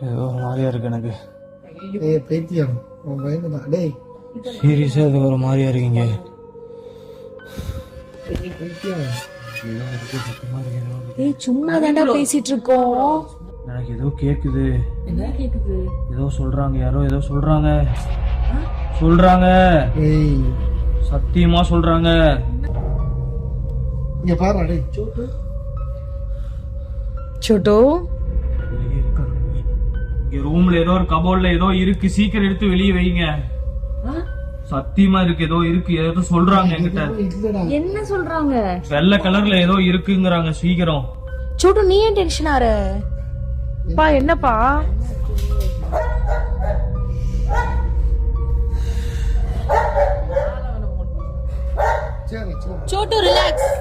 ஏதோ மாதிரியா இருக்கு எனக்கு. பைத்தியம் டேய், சீரியஸா இது ஒரு மாதிரியா இருக்கீங்க. ஏய் சும்மா தாண்டா பேசிட்டு இருக்கோம். எனக்கு ஏதோ கேக்குது. என்ன கேக்குது? ஏதோ சொல்றாங்க, யாரோ ஏதோ சொல்றாங்க. சத்தியமா சொல்றாங்க. இங்க பாரு டேய் சோட்டு, இங்க ரூம்ல ஏதோ ஒரு கபோர்ட்ல ஏதோ இருக்கு, சீக்கிரம் எடுத்து வெளியே வைங்க. சத்தியமா இருக்கு, ஏதோ இருக்கு, ஏதோ சொல்றாங்க என்கிட்ட. என்ன சொல்றாங்க? வெள்ளை கலர்ல ஏதோ இருக்குங்கறாங்க, சீக்கிரம். சோட்டு நீ ஏன் டென்ஷன் ஆற? பா என்னப்பா? சோட்டு ரிலாக்ஸ்.